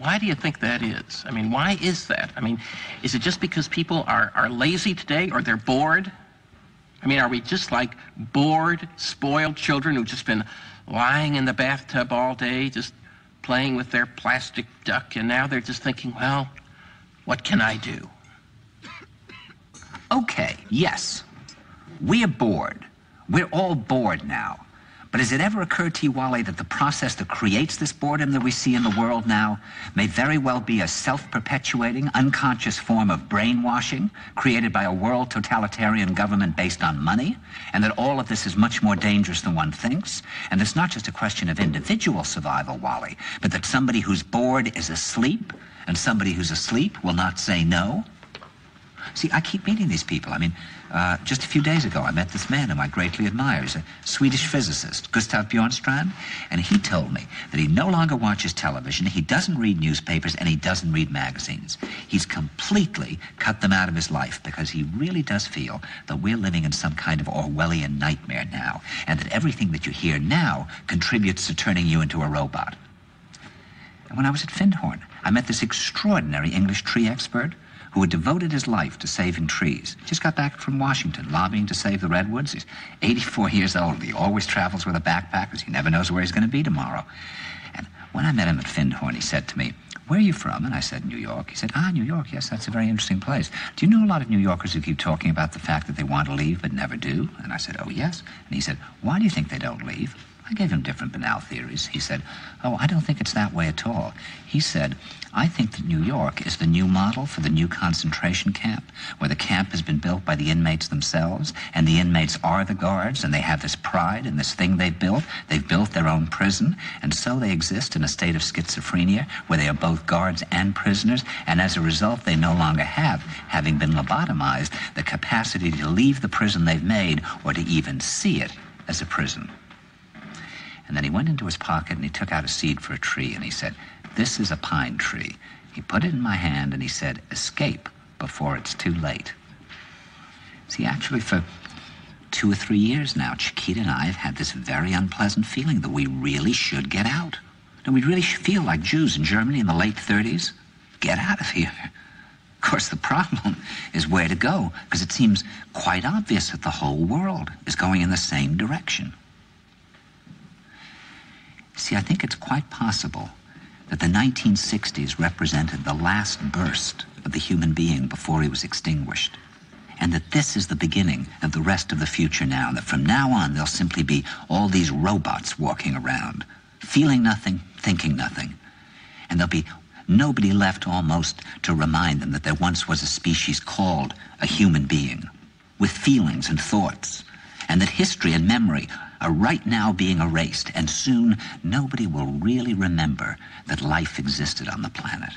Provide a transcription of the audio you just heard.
why do you think that is? I mean, why is that? I mean, is it just because people are lazy today, or they're bored? I mean, are we just like bored, spoiled children who've just been lying in the bathtub all day, just playing with their plastic duck, and now they're just thinking, well, what can I do? Okay, yes. We're bored. We're all bored now. But has it ever occurred to you, Wally, that the process that creates this boredom that we see in the world now may very well be a self-perpetuating, unconscious form of brainwashing created by a world totalitarian government based on money, and that all of this is much more dangerous than one thinks, and it's not just a question of individual survival, Wally, but that somebody who's bored is asleep, and somebody who's asleep will not say no? See, I keep meeting these people. I mean, just a few days ago, I met this man whom I greatly admire. He's a Swedish physicist, Gustav Bjornstrand, and he told me that he no longer watches television, he doesn't read newspapers, and he doesn't read magazines. He's completely cut them out of his life because he really does feel that we're living in some kind of Orwellian nightmare now, and that everything that you hear now contributes to turning you into a robot. And when I was at Findhorn, I met this extraordinary English tree expert who had devoted his life to saving trees. Just got back from Washington, lobbying to save the redwoods. He's 84 years old. He always travels with a backpack because he never knows where he's going to be tomorrow. And when I met him at Findhorn, he said to me, "Where are you from?" And I said, "New York." He said, "Ah, New York, yes, that's a very interesting place. Do you know a lot of New Yorkers who keep talking about the fact that they want to leave but never do?" And I said, "Oh, yes." And he said, "Why do you think they don't leave?" I gave him different banal theories. He said, "Oh, I don't think it's that way at all." He said, "I think that New York is the new model for the new concentration camp, where the camp has been built by the inmates themselves, and the inmates are the guards, and they have this pride in this thing they've built. They've built their own prison, and so they exist in a state of schizophrenia, where they are both guards and prisoners, and as a result, they no longer have, having been lobotomized, the capacity to leave the prison they've made, or to even see it as a prison." And then he went into his pocket and he took out a seed for a tree and he said, "This is a pine tree." He put it in my hand and he said, "Escape before it's too late." See, actually for 2 or 3 years now, Chiquita and I have had this very unpleasant feeling that we really should get out. And we really feel like Jews in Germany in the late 30s. Get out of here. Of course, the problem is where to go, because it seems quite obvious that the whole world is going in the same direction. See, I think it's quite possible that the 1960s represented the last burst of the human being before he was extinguished, and that this is the beginning of the rest of the future now, and that from now on there'll simply be all these robots walking around, feeling nothing, thinking nothing, and there'll be nobody left almost to remind them that there once was a species called a human being, with feelings and thoughts, and that history and memory are right now being erased, and soon nobody will really remember that life existed on the planet.